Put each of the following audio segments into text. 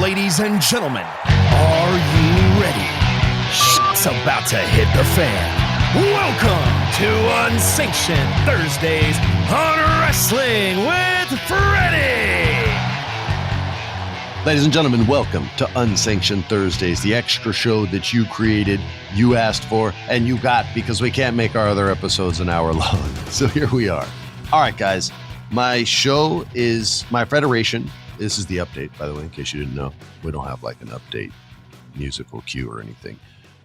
Ladies and gentlemen, are you ready? Shit's about to hit the fan. Welcome to Unsanctioned Thursdays on Wrestling with Freddie. Ladies and gentlemen, welcome to Unsanctioned Thursdays, the extra show that you created, you asked for, and you got because we can't make our other episodes an hour long. So here we are. All right, guys, my show is my Frederation. This is the update, by the way, in case you didn't know. We don't have like an update musical cue or anything,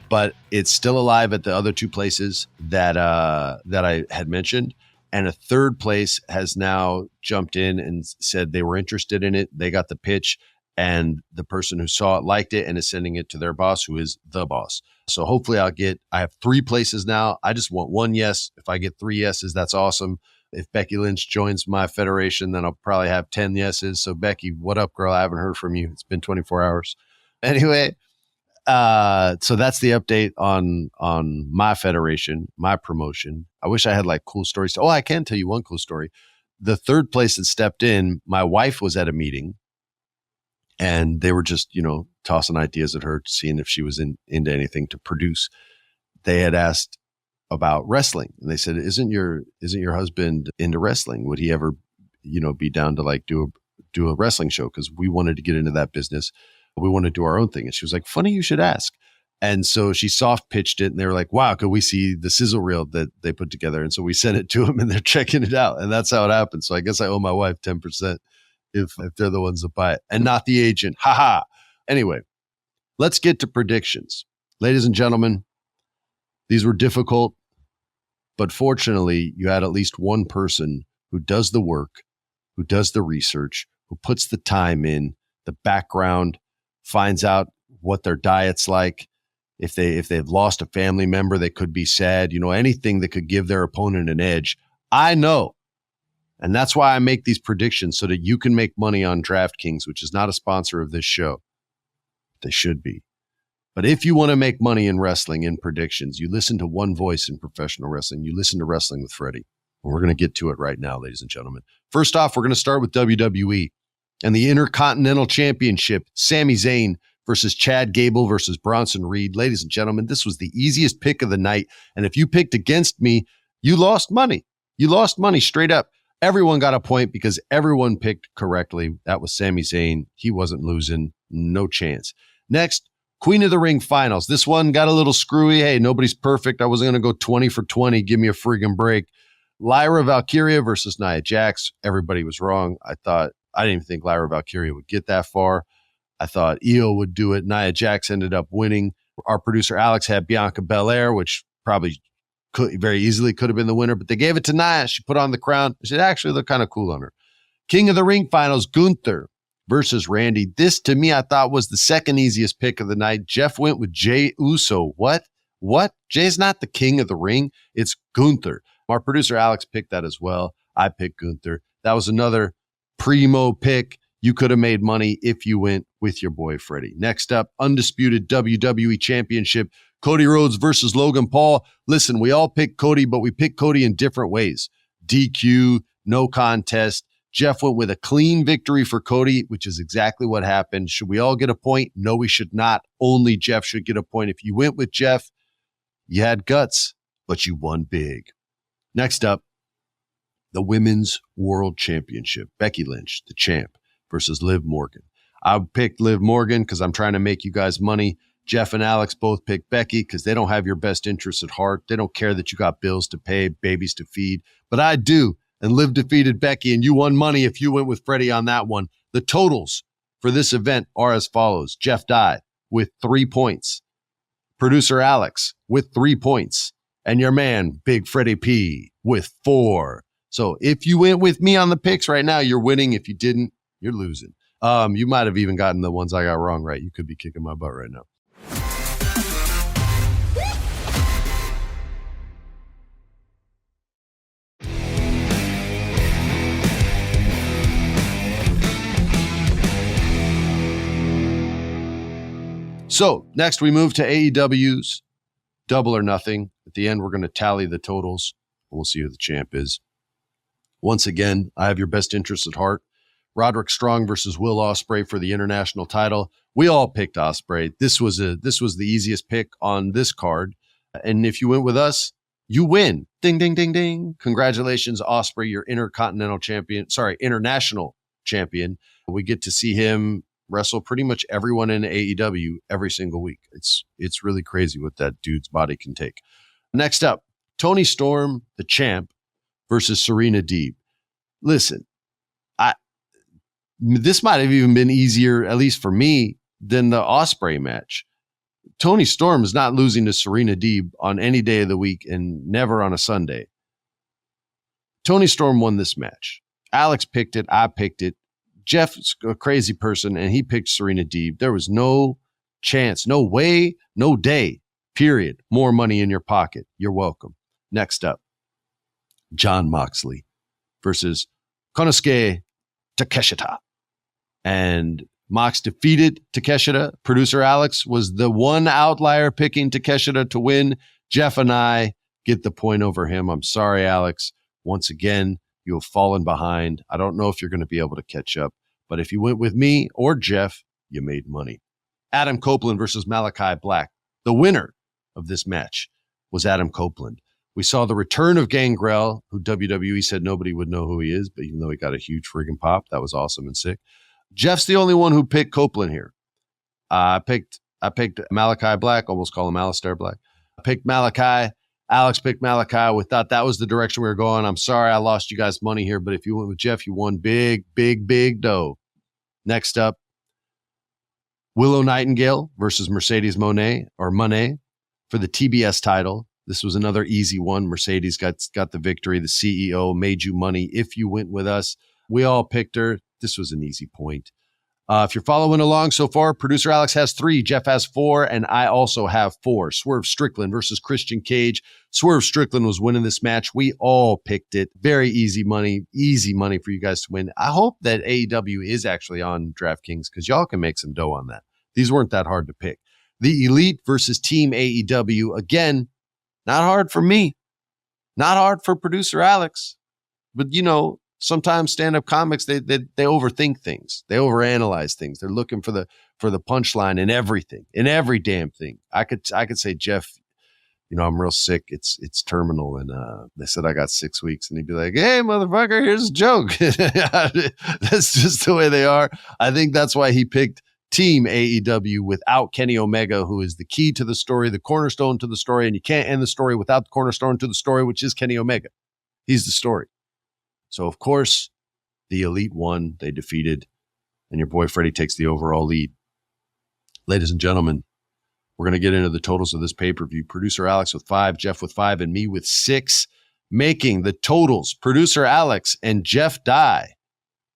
but it's still alive at the other two places that I had mentioned. And a third place has now jumped in and said they were interested in it. They got the pitch, and the person who saw it liked it and is sending it to their boss, who is the boss. So hopefully I have 3 places now. I just want 1 yes. If I get 3 yeses, that's awesome. If Becky Lynch joins my Frederation, then I'll probably have 10 yeses. So Becky, what up, girl? I haven't heard from you. It's been 24 hours. Anyway, so that's the update on my Frederation, my promotion. I wish I had like cool stories. Oh, I can tell you one cool story. The third place that stepped in, my wife was at a meeting, and they were just, tossing ideas at her, seeing if she was into anything to produce. They had asked about wrestling, and they said, isn't your husband into wrestling? Would he ever, be down to like do a wrestling show? Because we wanted to get into that business. We want to do our own thing. And she was like, funny you should ask. And so she soft pitched it, and they were like, wow, could we see the sizzle reel that they put together? And so we sent it to them, and they're checking it out. And that's how it happened. So I guess I owe my wife 10% if they're the ones that buy it and not the agent. Ha ha. Anyway, let's get to predictions. Ladies and gentlemen, these were difficult, but fortunately, you had at least one person who does the work, who does the research, who puts the time in, the background, finds out what their diet's like. If they've lost a family member, they could be sad, anything that could give their opponent an edge. I know. And that's why I make these predictions, so that you can make money on DraftKings, which is not a sponsor of this show. They should be. But if you want to make money in wrestling in predictions, you listen to one voice in professional wrestling. You listen to Wrestling with Freddie. And we're going to get to it right now, ladies and gentlemen. First off, we're going to start with WWE and the Intercontinental Championship. Sami Zayn versus Chad Gable versus Bronson Reed. Ladies and gentlemen, this was the easiest pick of the night. And if you picked against me, you lost money. You lost money straight up. Everyone got a point because everyone picked correctly. That was Sami Zayn. He wasn't losing. No chance. Next, Queen of the Ring finals. This one got a little screwy. Hey, nobody's perfect. I wasn't going to go 20 for 20. Give me a friggin' break. Lyra Valkyria versus Nia Jax. Everybody was wrong. I didn't even think Lyra Valkyria would get that far. I thought Io would do it. Nia Jax ended up winning. Our producer Alex had Bianca Belair, which probably very easily could have been the winner, but they gave it to Nia. She put on the crown. She actually looked kind of cool on her. King of the Ring finals, Gunther versus Randy. This, to me, I thought was the second easiest pick of the night. Jeff went with Jey Uso. What? Jay's not the King of the Ring. It's Gunther. Our producer Alex picked that as well. I picked Gunther. That was another primo pick. You could have made money if you went with your boy Freddie. Next up, undisputed WWE Championship, Cody Rhodes versus Logan Paul. Listen, we all picked Cody, but we picked Cody in different ways. DQ, no contest. Jeff went with a clean victory for Cody, which is exactly what happened. Should we all get a point? No, we should not. Only Jeff should get a point. If you went with Jeff, you had guts, but you won big. Next up, the Women's World Championship. Becky Lynch, the champ, versus Liv Morgan. I picked Liv Morgan because I'm trying to make you guys money. Jeff and Alex both picked Becky because they don't have your best interests at heart. They don't care that you got bills to pay, babies to feed. But I do. And Liv defeated Becky, and you won money if you went with Freddie on that one. The totals for this event are as follows. Jeff died with 3 points. Producer Alex with 3 points. And your man, Big Freddie P, with 4. So if you went with me on the picks right now, you're winning. If you didn't, you're losing. You might have even gotten the ones I got wrong right. You could be kicking my butt right now. So next we move to AEW's Double or Nothing. At the end, we're going to tally the totals. We'll see who the champ is. Once again, I have your best interests at heart. Roderick Strong versus Will Ospreay for the international title. We all picked Ospreay. This was the easiest pick on this card. And if you went with us, you win. Ding, ding, ding, ding. Congratulations, Ospreay, your international champion. We get to see him wrestle pretty much everyone in AEW every single week. It's really crazy what that dude's body can take. Next up, Toni Storm, the champ, versus Serena Deeb. Listen, this might have even been easier, at least for me, than the Ospreay match. Toni Storm is not losing to Serena Deeb on any day of the week and never on a Sunday. Toni Storm won this match. Alex picked it. I picked it. Jeff's a crazy person, and he picked Serena Deeb. There was no chance, no way, no day, period. More money in your pocket. You're welcome. Next up, Jon Moxley versus Konosuke Takeshita. And Mox defeated Takeshita. Producer Alex was the one outlier picking Takeshita to win. Jeff and I get the point over him. I'm sorry, Alex. Once again, you have fallen behind. I don't know if you're going to be able to catch up, but if you went with me or Jeff, you made money. Adam Copeland versus Malachi Black. The winner of this match was Adam Copeland. We saw the return of Gangrel, who WWE said nobody would know who he is, but even though he got a huge friggin' pop, that was awesome and sick. Jeff's the only one who picked Copeland here. I picked Malachi Black, almost call him Aleister Black. I picked Malachi. Alex picked Malachi. We thought that was the direction we were going. I'm sorry I lost you guys money here, but if you went with Jeff, you won big, big, big dough. Next up, Willow Nightingale versus Mercedes Moné for the TBS title. This was another easy one. Mercedes got the victory. The CEO made you money if you went with us. We all picked her. This was an easy point. If you're following along so far, producer Alex has 3, Jeff has 4, and I also have 4. Swerve Strickland versus Christian Cage. Swerve Strickland was winning this match. We all picked it. Very easy money for you guys to win. I hope that AEW is actually on DraftKings because y'all can make some dough on that. These weren't that hard to pick. The Elite versus Team AEW. Again, not hard for me. Not hard for producer Alex. But, sometimes stand-up comics, they overthink things. They overanalyze things. They're looking for the punchline in everything, in every damn thing. I could say, Jeff, I'm real sick. It's terminal. And they said I got 6 weeks. And he'd be like, hey, motherfucker, here's a joke. That's just the way they are. I think that's why he picked Team AEW without Kenny Omega, who is the key to the story, the cornerstone to the story. And you can't end the story without the cornerstone to the story, which is Kenny Omega. He's the story. So, of course, the Elite won. They defeated, and your boy Freddie takes the overall lead. Ladies and gentlemen, we're going to get into the totals of this pay-per-view. Producer Alex with 5, Jeff with 5, and me with 6, making the totals. Producer Alex and Jeff Dye,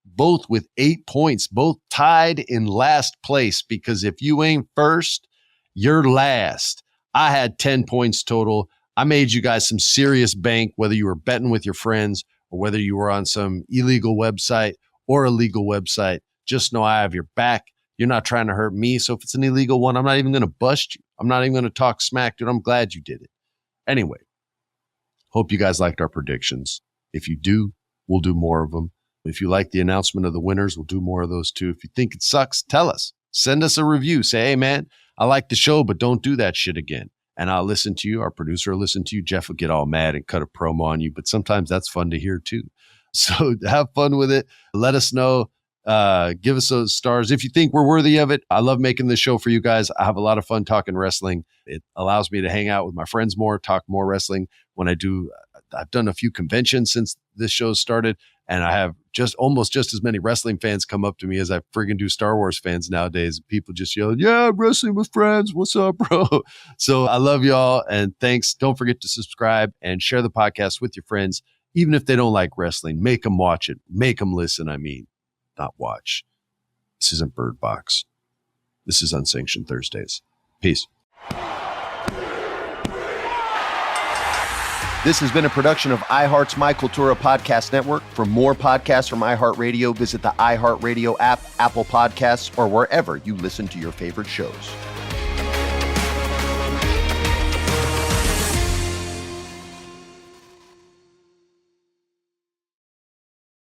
both with 8 points, both tied in last place, because if you ain't first, you're last. I had 10 points total. I made you guys some serious bank, whether you were betting with your friends or whether you were on some illegal website or a legal website. Just know I have your back. You're not trying to hurt me. So if it's an illegal one, I'm not even going to bust you. I'm not even going to talk smack, dude. I'm glad you did it. Anyway, hope you guys liked our predictions. If you do, we'll do more of them. If you like the announcement of the winners, we'll do more of those too. If you think it sucks, tell us. Send us a review. Say, hey, man, I like the show, but don't do that shit again. And I'll listen to you. Our producer will listen to you. Jeff will get all mad and cut a promo on you. But sometimes that's fun to hear too. So have fun with it. Let us know. Give us those stars if you think we're worthy of it. I love making this show for you guys. I have a lot of fun talking wrestling. It allows me to hang out with my friends more, talk more wrestling. When I do, I've done a few conventions since this show started, and I have almost just as many wrestling fans come up to me as I friggin' do Star Wars fans nowadays. People just yell, yeah, I'm wrestling with friends. What's up, bro? So I love y'all, and thanks. Don't forget to subscribe and share the podcast with your friends. Even if they don't like wrestling, make them watch it. Make them listen, not watch. This isn't Bird Box. This is Unsanctioned Thursdays. Peace. This has been a production of iHeart's My Cultura podcast network. For more podcasts from iHeartRadio, visit the iHeartRadio app, Apple Podcasts, or wherever you listen to your favorite shows.